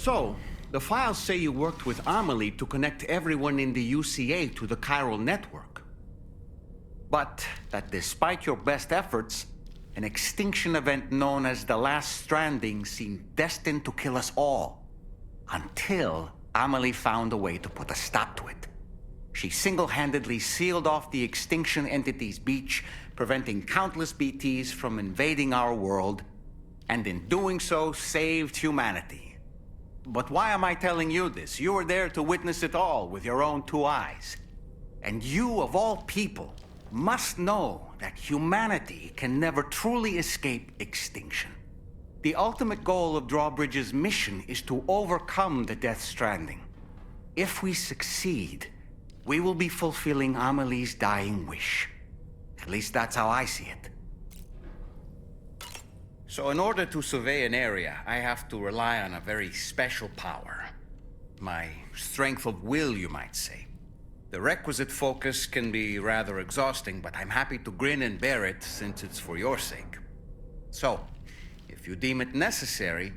So, the files say you worked with Amelie to connect everyone in the UCA to the chiral network. But that despite your best efforts, an extinction event known as the Last Stranding seemed destined to kill us all. Until Amelie found a way to put a stop to it. She single-handedly sealed off the extinction entity's beach, preventing countless BTs from invading our world, and in doing so, saved humanity. But why am I telling you this? You were there to witness it all with your own two eyes. And you, of all people, must know that humanity can never truly escape extinction. The ultimate goal of Drawbridge's mission is to overcome the Death Stranding. If we succeed, we will be fulfilling Amelie's dying wish. At least that's how I see it. So in order to survey an area, I have to rely on a very special power. My strength of will, you might say. The requisite focus can be rather exhausting, but I'm happy to grin and bear it since it's for your sake. So, if you deem it necessary,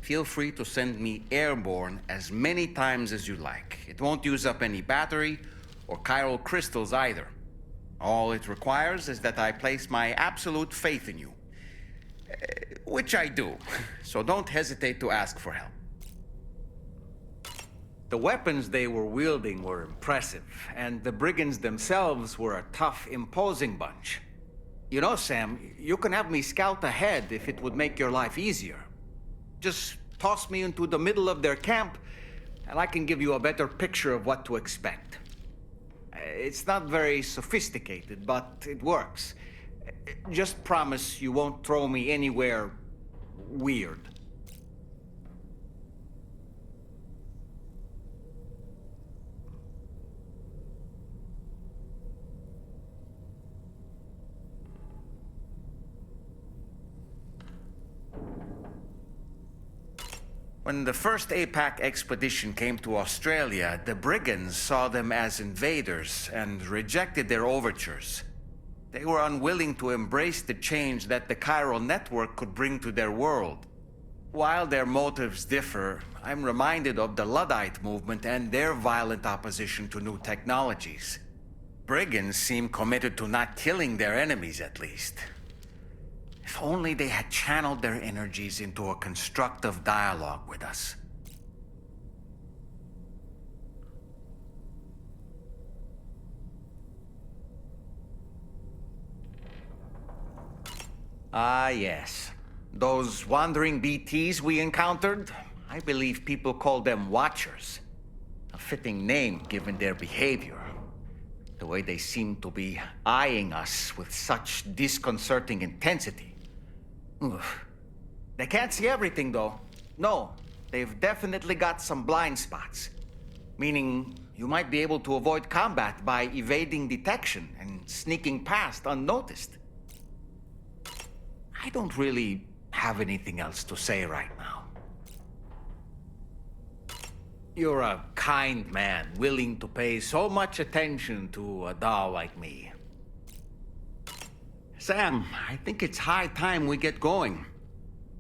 feel free to send me airborne as many times as you like. It won't use up any battery or chiral crystals either. All it requires is that I place my absolute faith in you. Which I do, so don't hesitate to ask for help. The weapons they were wielding were impressive, and the brigands themselves were a tough, imposing bunch. You know, Sam, you can have me scout ahead if it would make your life easier. Just toss me into the middle of their camp, and I can give you a better picture of what to expect. It's not very sophisticated, but it works. Just promise you won't throw me anywhere weird. When the first APAC expedition came to Australia, the brigands saw them as invaders and rejected their overtures. They were unwilling to embrace the change that the chiral network could bring to their world. While their motives differ, I'm reminded of the Luddite movement and their violent opposition to new technologies. Brigands seem committed to not killing their enemies, at least. If only they had channeled their energies into a constructive dialogue with us. Ah, yes. Those wandering BTs we encountered, I believe people call them Watchers. A fitting name given their behavior. The way they seem to be eyeing us with such disconcerting intensity. Oof. They can't see everything, though. No, they've definitely got some blind spots. Meaning, you might be able to avoid combat by evading detection and sneaking past unnoticed. I don't really have anything else to say right now. You're a kind man, willing to pay so much attention to a doll like me. Sam, I think it's high time we get going.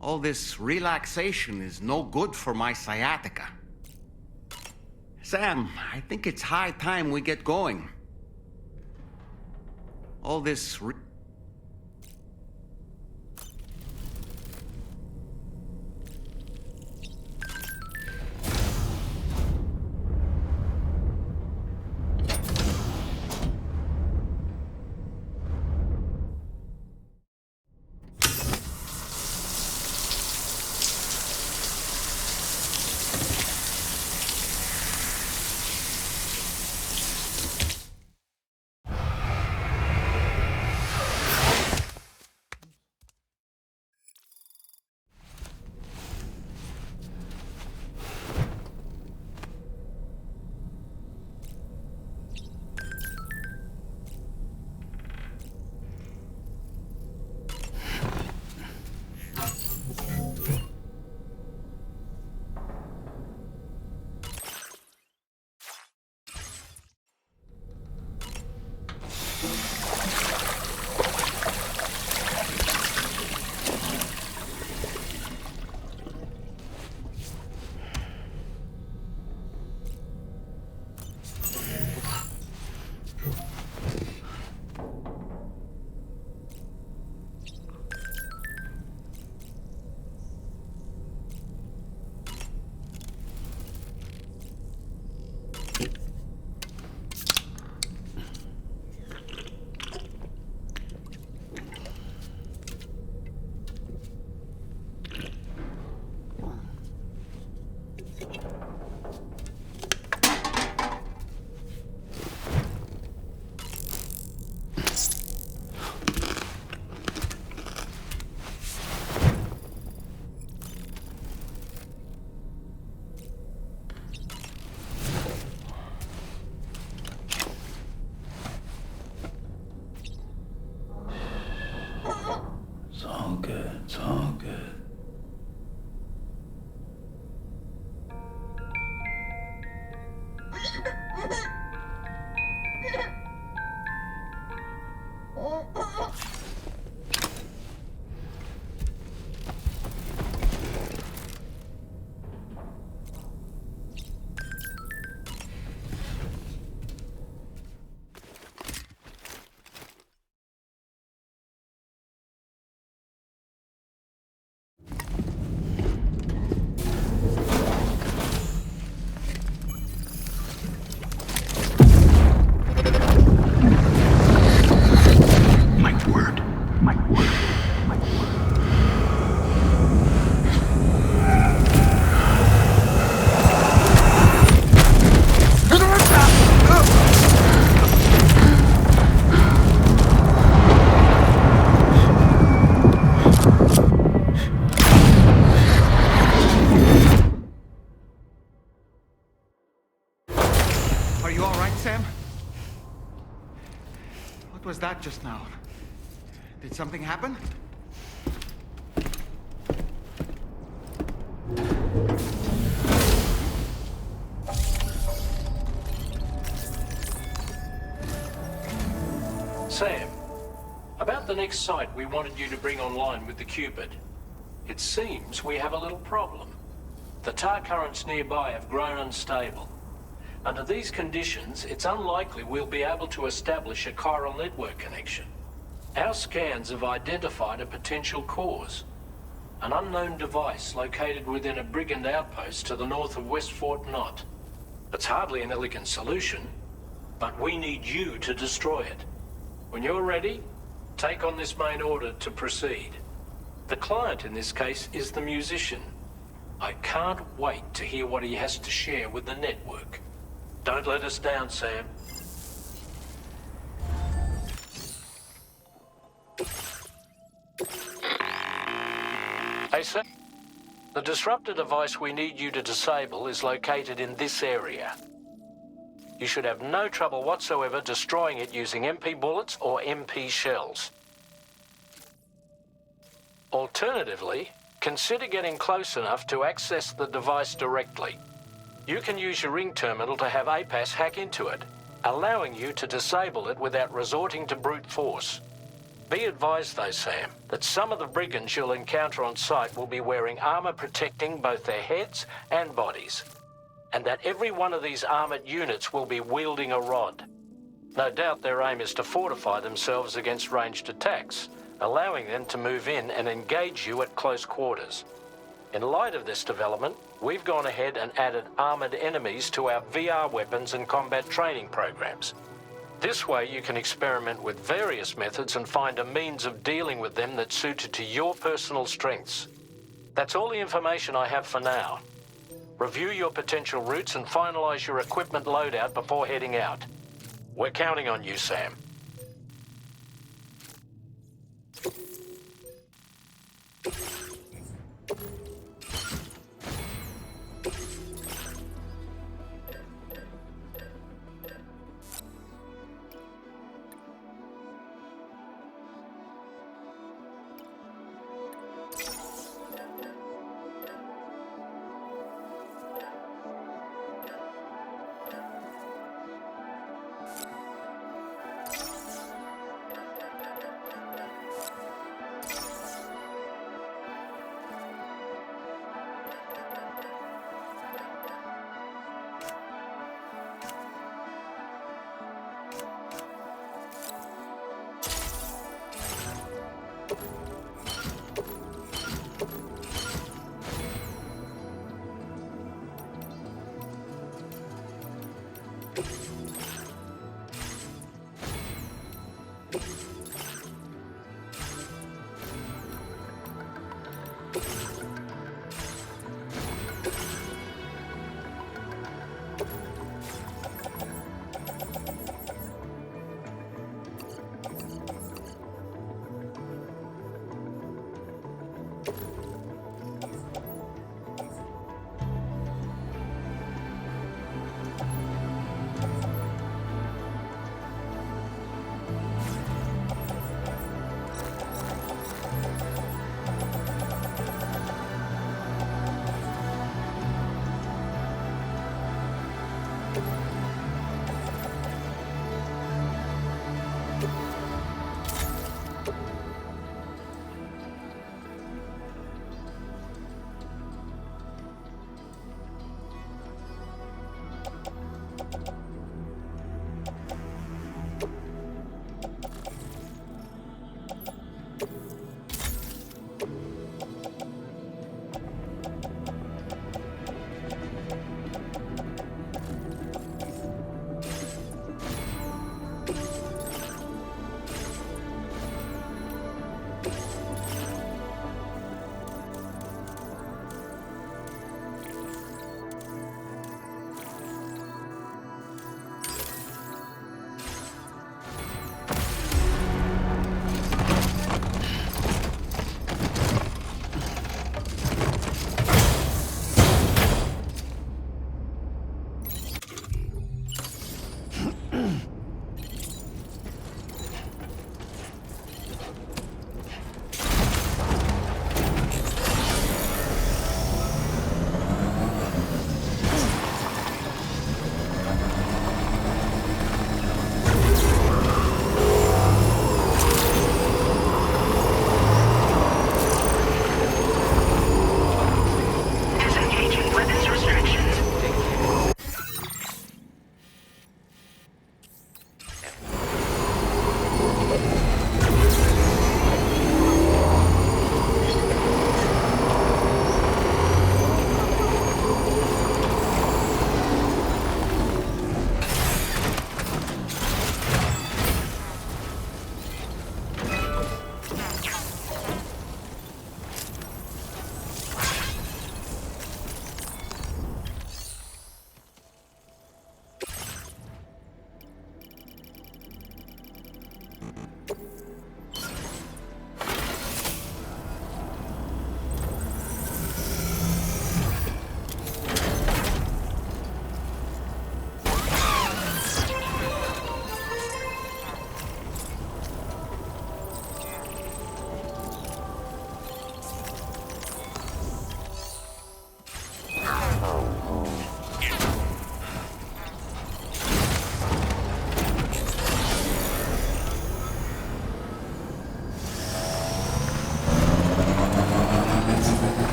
All this relaxation is no good for my sciatica. Sam, I think it's high time we get going. All this Are you all right, Sam? What was that just now? Did something happen? Sam, about the next site we wanted you to bring online with the Cupid. It seems we have a little problem. The tar currents nearby have grown unstable. Under these conditions, it's unlikely we'll be able to establish a chiral network connection. Our scans have identified a potential cause. An unknown device located within a brigand outpost to the north of West Fort Knott. It's hardly an elegant solution, but we need you to destroy it. When you're ready, take on this main order to proceed. The client in this case is the musician. I can't wait to hear what he has to share with the network. Don't let us down, Sam. Hey, sir. The disruptor device we need you to disable is located in this area. You should have no trouble whatsoever destroying it using MP bullets or MP shells. Alternatively, consider getting close enough to access the device directly. You can use your ring terminal to have APAS hack into it, allowing you to disable it without resorting to brute force. Be advised though, Sam, that some of the brigands you'll encounter on site will be wearing armor protecting both their heads and bodies, and that every one of these armored units will be wielding a rod. No doubt their aim is to fortify themselves against ranged attacks, allowing them to move in and engage you at close quarters. In light of this development, we've gone ahead and added armored enemies to our VR weapons and combat training programs. This way you can experiment with various methods and find a means of dealing with them that's suited to your personal strengths. That's all the information I have for now. Review your potential routes and finalize your equipment loadout before heading out. We're counting on you, Sam.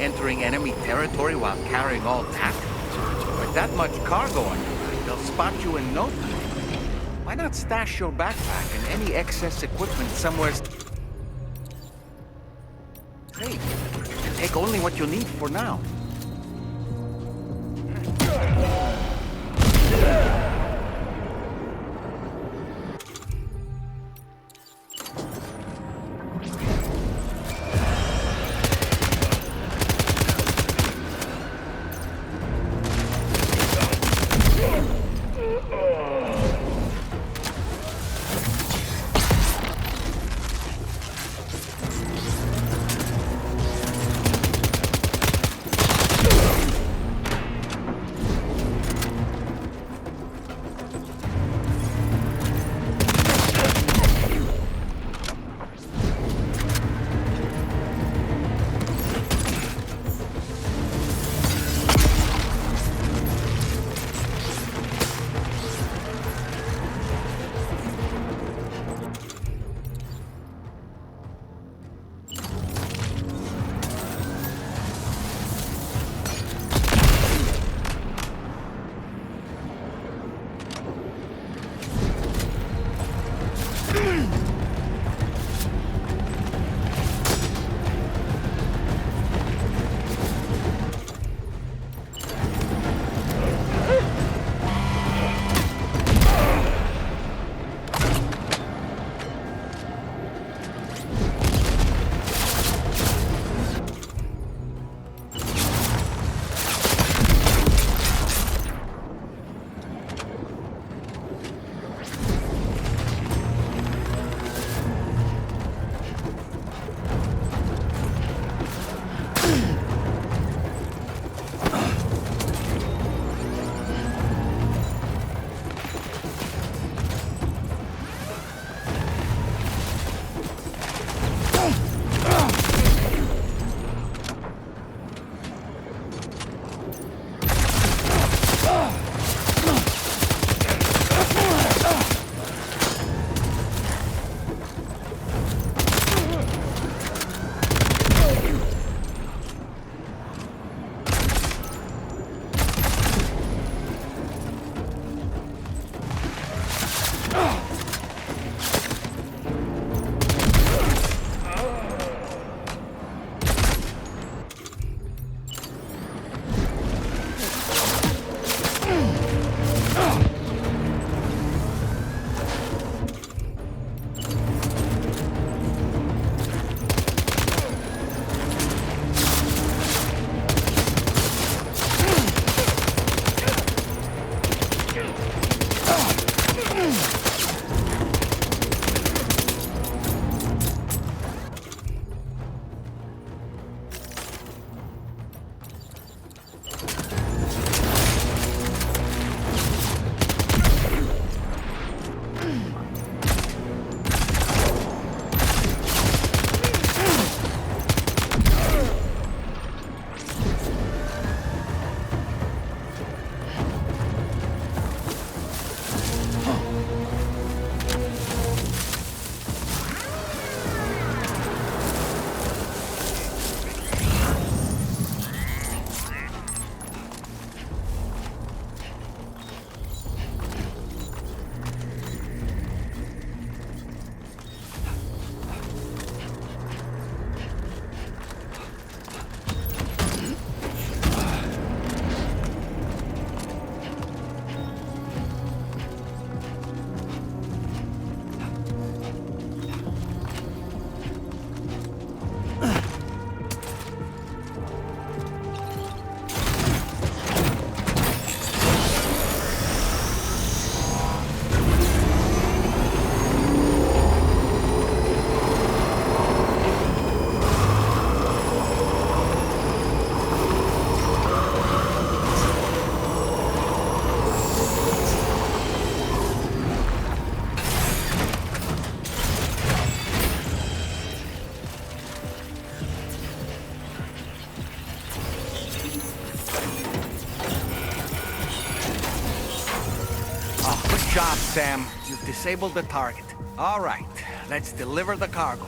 entering enemy territory while carrying all that? With that much cargo on your back, they'll spot you in no time. Why not stash your backpack and any excess equipment somewhere safe? And take only what you need for now. job, Sam. You've disabled the target. All right, let's deliver the cargo.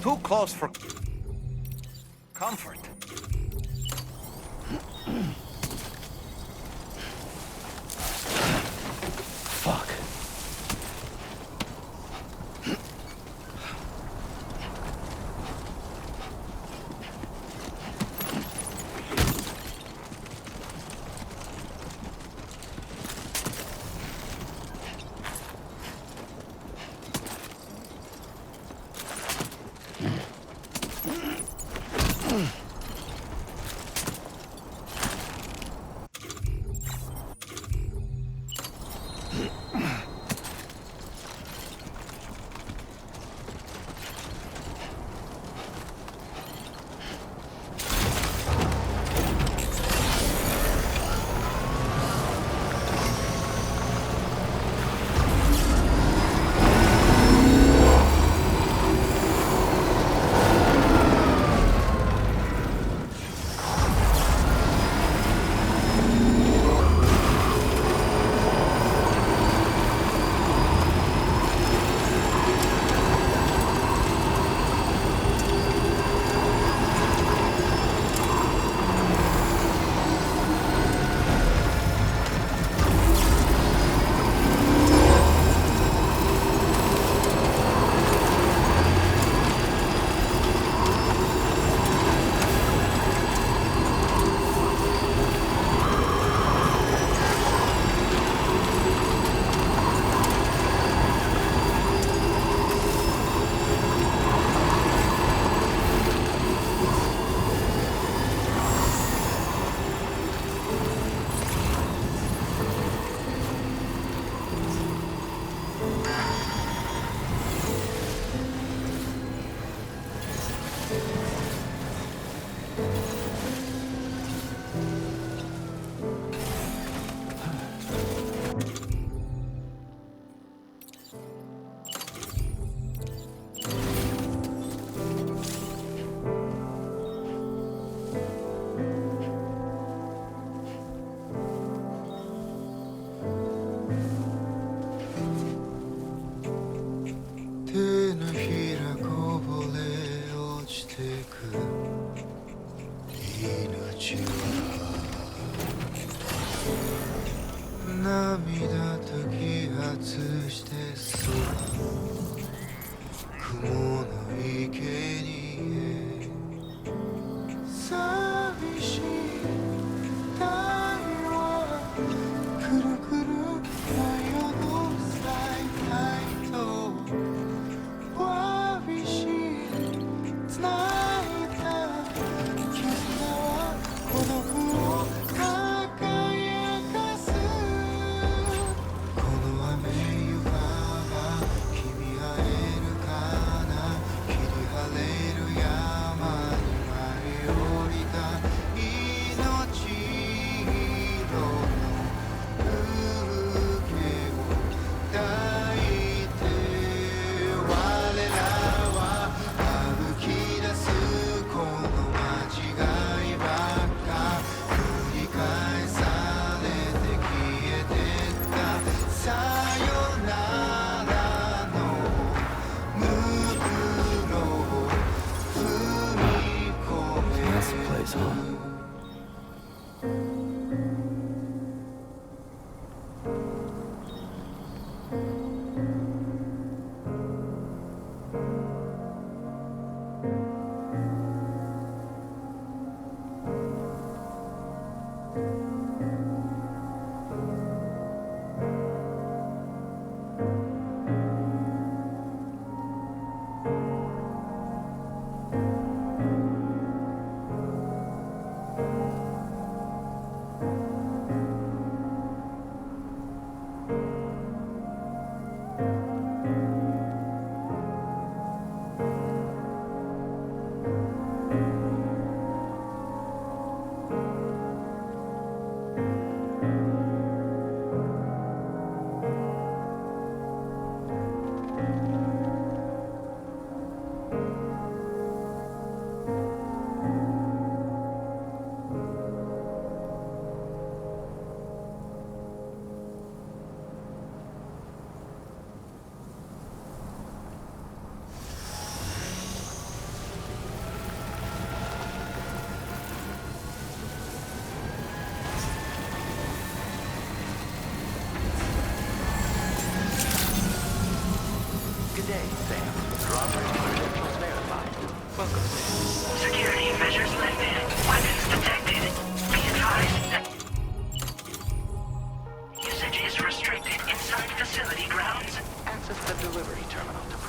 too close for comfort. Fuck.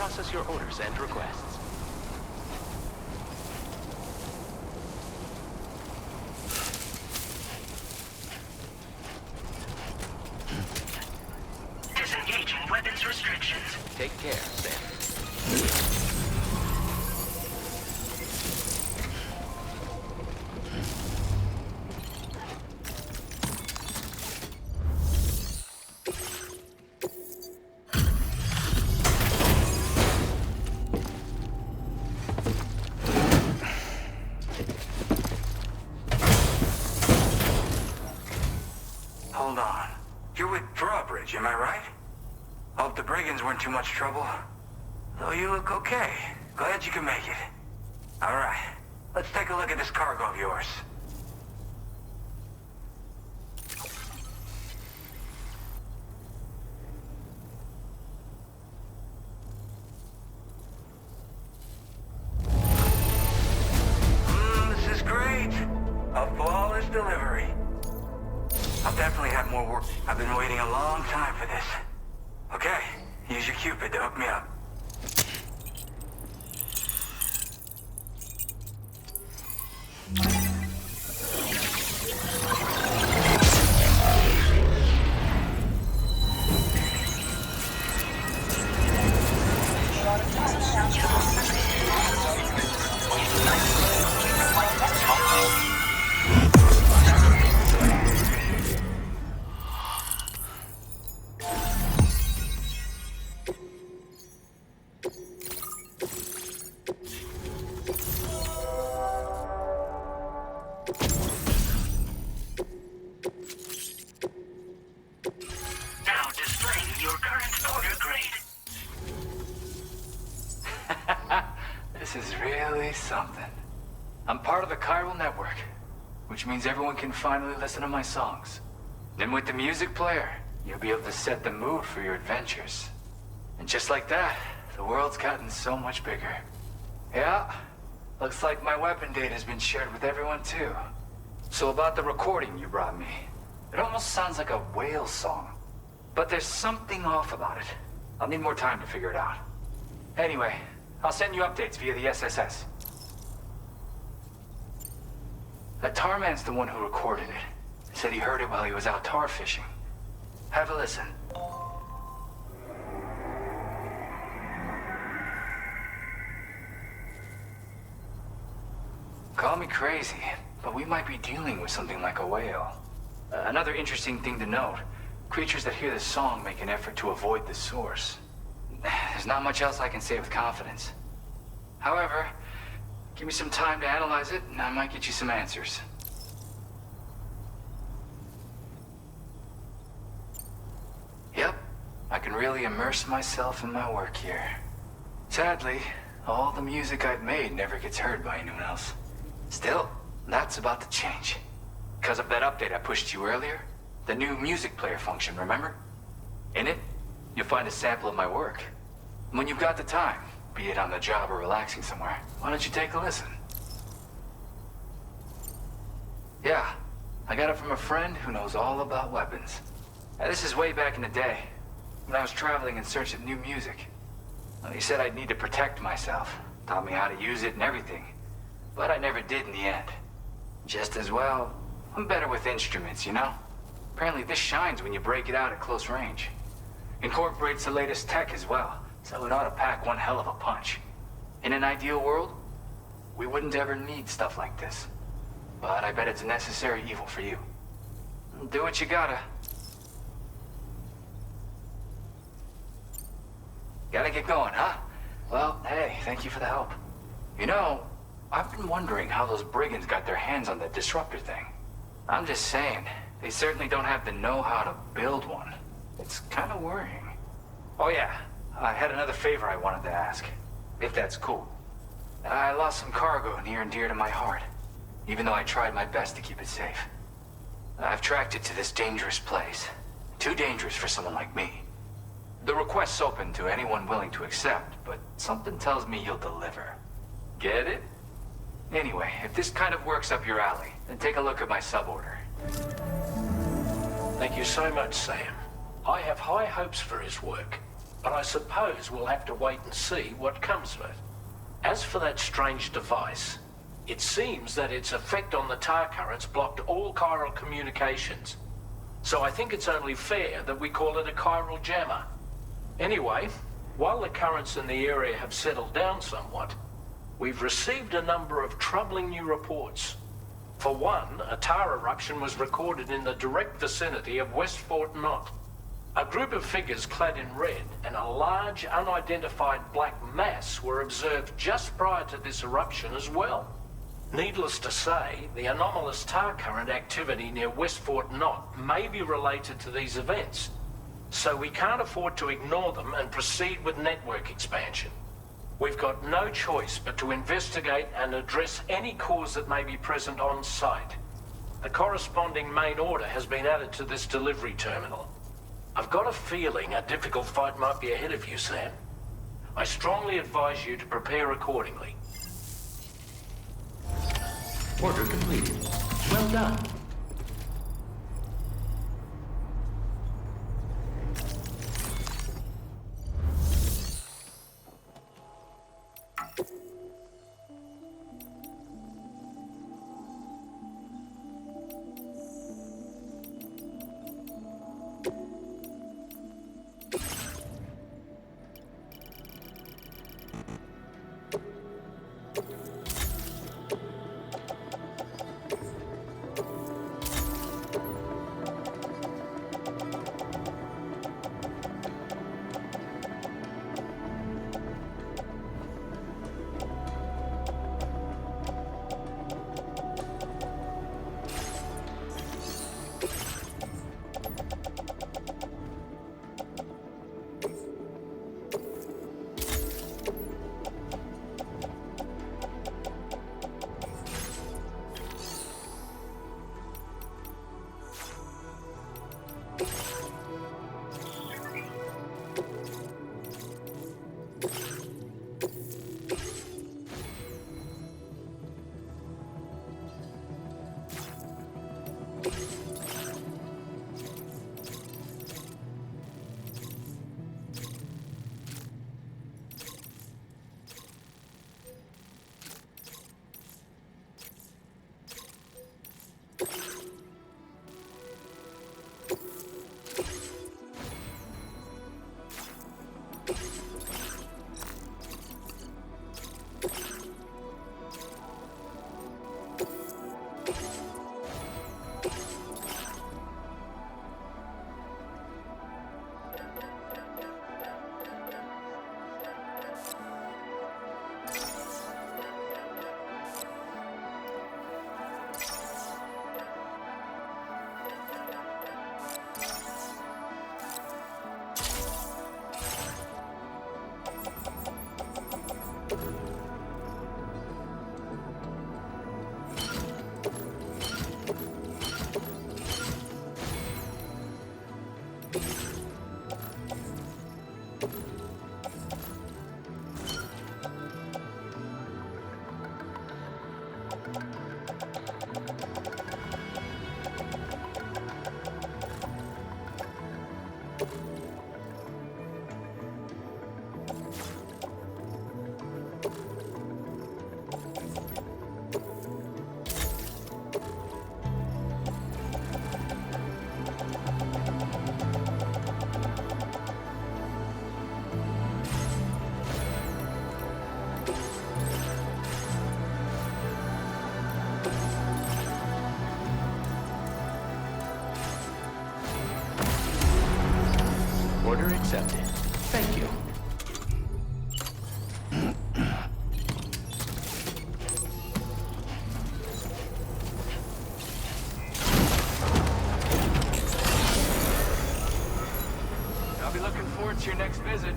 process your orders and requests. Disengaging weapons restrictions. Take care, Sam. Hold on. You're with Drawbridge, am I right? Hope the brigands weren't too much trouble. Though you look okay. Glad you can make it. Alright, let's take a look at this cargo of yours. This is great. A flawless delivery. I'll definitely have more work. I've been waiting a long time for this. Okay, use your Cupid to hook me up. Now displaying your current order grade. This is really something. I'm part of the chiral network, which means everyone can finally listen to my songs. Then with the music player, you'll be able to set the mood for your adventures. And just like that, the world's gotten so much bigger. Yeah, looks like my weapon data has been shared with everyone too. So about the recording you brought me, it almost sounds like a whale song. But there's something off about it. I'll need more time to figure it out. Anyway, I'll send you updates via the SSS. That tar man's the one who recorded it. Said he heard it while he was out tar fishing. Have a listen. Call me crazy, but we might be dealing with something like a whale. Another interesting thing to note, creatures that hear this song make an effort to avoid the source. There's not much else I can say with confidence. However, give me some time to analyze it, and I might get you some answers. Yep, I can really immerse myself in my work here. Sadly, all the music I've made never gets heard by anyone else. Still, that's about to change. Because of that update I pushed you earlier, the new music player function, remember? In it, you'll find a sample of my work. When you've got the time, be it on the job or relaxing somewhere, why don't you take a listen? Yeah, I got it from a friend who knows all about weapons. Now, this is way back in the day, when I was traveling in search of new music. Well, he said I'd need to protect myself, taught me how to use it and everything. But I never did in the end. Just as well, I'm better with instruments, you know? Apparently this shines when you break it out at close range. Incorporates the latest tech as well, so it ought to pack one hell of a punch. In an ideal world, we wouldn't ever need stuff like this. But I bet it's a necessary evil for you. Do what you gotta. Gotta get going, huh? Well, hey, thank you for the help. You know, I've been wondering how those brigands got their hands on the disruptor thing. I'm just saying, they certainly don't have the know-how to build one. It's kind of worrying. Oh yeah, I had another favor I wanted to ask, if that's cool. I lost some cargo near and dear to my heart, even though I tried my best to keep it safe. I've tracked it to this dangerous place. Too dangerous for someone like me. The request's open to anyone willing to accept, but something tells me you'll deliver. Get it? Anyway, if this kind of works up your alley, then take a look at my suborder. Thank you so much, Sam. I have high hopes for his work. but I suppose we'll have to wait and see what comes of it. As for that strange device, it seems that its effect on the tar currents blocked all chiral communications. So I think it's only fair that we call it a chiral jammer. Anyway, while the currents in the area have settled down somewhat, we've received a number of troubling new reports. For one, a tar eruption was recorded in the direct vicinity of West Fort Knot. A group of figures clad in red and a large unidentified black mass were observed just prior to this eruption as well. Needless to say, the anomalous tar current activity near West Fort Knot may be related to these events, so we can't afford to ignore them and proceed with network expansion. We've got no choice but to investigate and address any cause that may be present on site. The corresponding main order has been added to this delivery terminal. I've got a feeling a difficult fight might be ahead of you, Sam. I strongly advise you to prepare accordingly. Order completed. Well done. Order accepted. Thank you. I'll be looking forward to your next visit.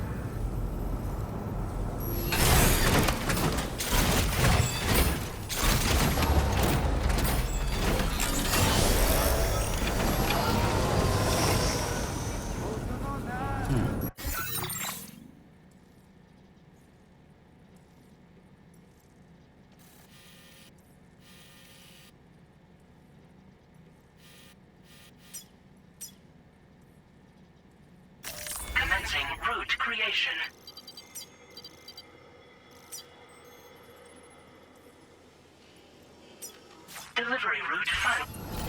Commencing route creation. Delivery route final.